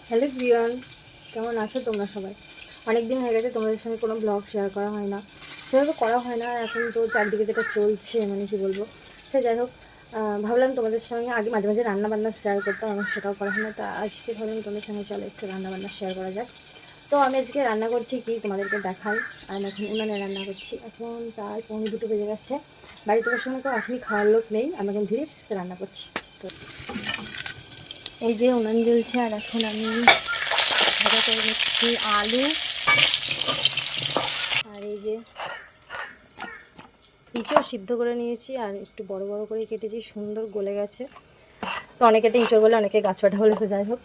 Hello everyone, কেমন আছো তোমরা সবাই? অনেক দিন হয়ে গেছে তোমাদের সঙ্গে কোনো ব্লগ শেয়ার করা হয় না, সেভাবে করা হয় না। আর এখন তো চারদিকে যেটা চলছে মানে কী বলবো, সে যাই হোক, ভাবলাম তোমাদের সঙ্গে আগে মাঝে মাঝে রান্নাবান্না শেয়ার করতাম, আমার সেটাও করা হয় না। তো আজকে ভাবলাম তোমাদের সঙ্গে চলে একটু রান্নাবান্না শেয়ার করা যাক। তো আমি আজকে রান্না করছি কি তোমাদেরকে দেখাই। আর এখন উনানে রান্না করছি, এখন প্রায় 1:45 বেজে গেছে। বাড়িতে বসে সঙ্গে তো আসেনি, খাওয়ার লোক নেই, আমি এখন ধীরে সুস্থে রান্না করছি। তো এই যে উনান জ্বলছে, আর এখন আমি ভাজা করে নিচ্ছি আলু, আর এই যে ইঁচড় সিদ্ধ করে নিয়েছি, আর একটু বড় বড় করে কেটেছি, সুন্দর গলে গেছে। তো অনেকে এটা ইঁচড় বলে, অনেকে গাছপাঠা বলেছে, যাই হোক।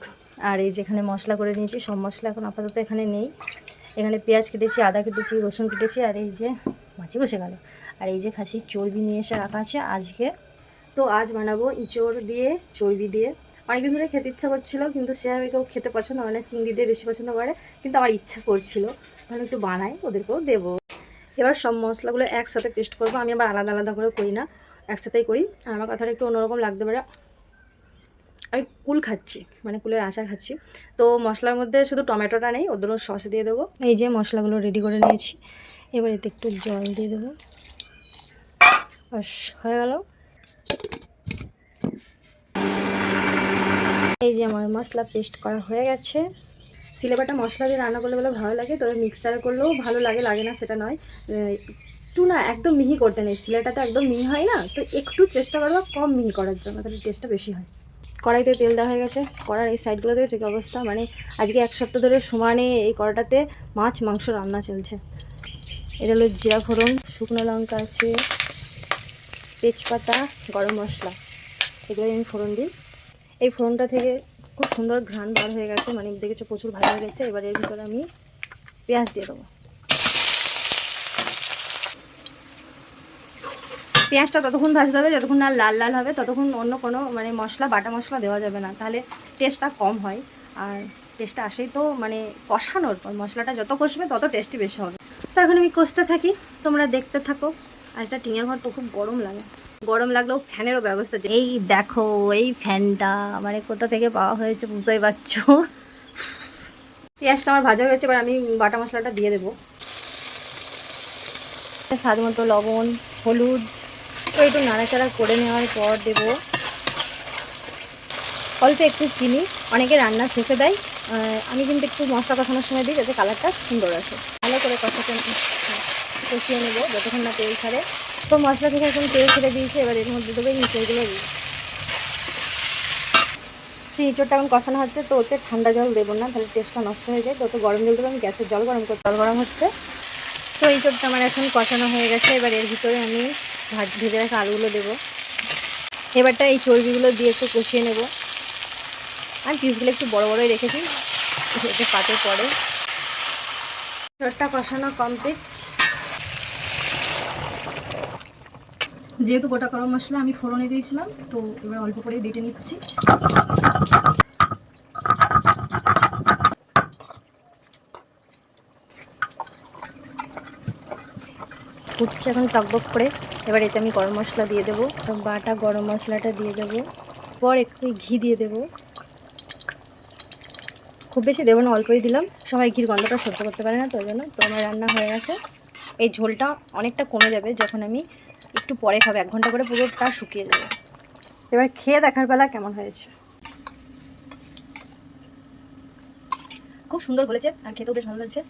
আর এই যে এখানে মশলা করে নিয়েছি, সব মশলা এখন আপাতত এখানে নেই। এখানে পেঁয়াজ কেটেছি, আদা কেটেছি, রসুন কেটেছি, আর এই যে মাছি বসে গেল। আর এই যে খাসির চর্বি নিয়ে এসে রাখা আছে আজকে। তো আজ বানাবো ইঁচড় দিয়ে, চর্বি দিয়ে। অনেকদিন ধরে খেতে ইচ্ছা করছিলো, কিন্তু সে আমি কেউ খেতে পছন্দ করে না, চিংড়ি দিয়ে বেশি পছন্দ করে। কিন্তু আমার ইচ্ছা করছিল, তাহলে একটু বানাই, ওদেরকেও দেবো। এবার সব মশলাগুলো একসাথে পেস্ট করবো। আমি আবার আলাদা আলাদা করে করি না, একসাথেই করি। আর আমার কথাটা একটু অন্যরকম লাগতে পারে, আমি কুল খাচ্ছি, মানে কুলের আচার খাচ্ছি। তো মশলার মধ্যে শুধু টমেটোটা নেই, ওদেরও সস দিয়ে দেবো। এই যে মশলাগুলো রেডি করে নিয়েছি, এবার এতে একটু জল দিয়ে দেবো, বাস হয়ে গেল। এই যে আমার মশলা পেস্ট করা হয়ে গেছে। সিলেবাটা মশলা দিয়ে রান্না করলে বলে ভালো লাগে, তবে মিক্সার করলেও ভালো লাগে, লাগে না সেটা নয়। একটু না একদম মিহি করতে নেই, সিলেটা তো একদম মিহি হয় না, তো একটু চেষ্টা করবো কম মিহি করার জন্য, তাহলে টেস্টটা বেশি হয়। কড়াইতে তেল দেওয়া হয়ে গেছে, কড়ার এই সাইডগুলো দেখেছে কি অবস্থা, মানে আজকে 1 সপ্তাহ ধরে সমানে এই কড়াটাতে মাছ মাংস রান্না চলছে। এটা হলো জিরা ফোড়ন, শুকনো লঙ্কা আছে, তেজপাতা, গরম মশলা, এগুলো আমি ফোড়ন দিই। এই ফোড়নটা থেকে খুব সুন্দর ঘ্রাণ বার হয়ে গেছে, মানে দেখেছো প্রচুর ভালো হয়ে গেছে। এবার এর ভিতরে আমি পেঁয়াজ দিয়ে দেবো। পেঁয়াজটা ততক্ষণ ভাজতে হবে যতক্ষণ না লাল লাল হবে, ততক্ষণ অন্য কোনো মানে মশলা, বাটা মশলা দেওয়া যাবে না, তাহলে টেস্টটা কম হয়। আর টেস্টটা আসেই তো মানে কষানোর পর, মশলাটা যত কষবে তত টেস্টি বেশি হবে। তো এখন আমি কষতে থাকি, তোমরা দেখতে থাকো। আর একটা টিনের ঘর তো খুব গরম লাগে, গরম লাগলেও ফ্যানেরও ব্যবস্থা। এই দেখো এই ফ্যানটা মানে কোথা থেকে পাওয়া হয়েছে বুঝতেই পারছো। পেঁয়াজটা আমার ভাজা হয়েছে, এবার আমি বাটা মশলাটা দিয়ে দেবো। স্বাদ মতো লবণ, হলুদ, তো একটু নাড়াচাড়া করে নেওয়ার পর দেবো অল্প একটু চিনি। অনেকে রান্না শেষে দেয়, আমি কিন্তু একটু মশলা কষানোর সময় দিই, যাতে কালারটা সুন্দর আসে। ভালো করে কষিয়ে নেবো যতক্ষণ না তেল ছাড়ে। তো মশলা থেকে এখন তেল ছেড়ে দিয়েছি, এবার এর মধ্যে দেবো ইঁচড়গুলো দিই। সেই ইঁচড়টা এখন কষানো হচ্ছে, তো ওতে ঠান্ডা জল দেবো না, তাহলে টেস্টটা নষ্ট হয়ে যায়। তো গরম জল দেবো, আমি গ্যাসের জল গরম হচ্ছে। তো ইঁচড়টা আমার এখন কষানো হয়ে গেছে, এবার এর ভিতরে আমি ভেজে রাখা আলুগুলো দেবো। এবারটা এই চর্বিগুলো দিয়ে একটু কষিয়ে নেব। আর পিসগুলো একটু বড় বড়ই রেখেছি, এতে পাতে পড়ে। ইঁচড়টা কষানো কমপ্লিট। যেহেতু গোটা গরম মশলা আমি ফোড়নে দিয়েছিলাম, তো এবার অল্প করে বেটে নিচ্ছি। ফুটছে এখন টকবক করে। এবার এতে আমি গরম মশলা দিয়ে দেবো, বাটা গরম মশলাটা দিয়ে দেবো, পর একটু ঘি দিয়ে দেবো। খুব বেশি দেবো না, অল্পই দিলাম, সবাই ঘির গন্ধটা সহ্য করতে পারে না, তো ওই জন্য। তো আমার রান্না হয়ে গেছে। এই ঝোলটা অনেকটা কমে যাবে যখন আমি একটু পরে খাবো, 1 ঘন্টা করে পুরোটা শুকিয়ে যাবে। এবার খেয়ে দেখার বেলা কেমন হয়েছে। খুব সুন্দর বলেছে, আর খেতেও বেশ ভালো লাগছে।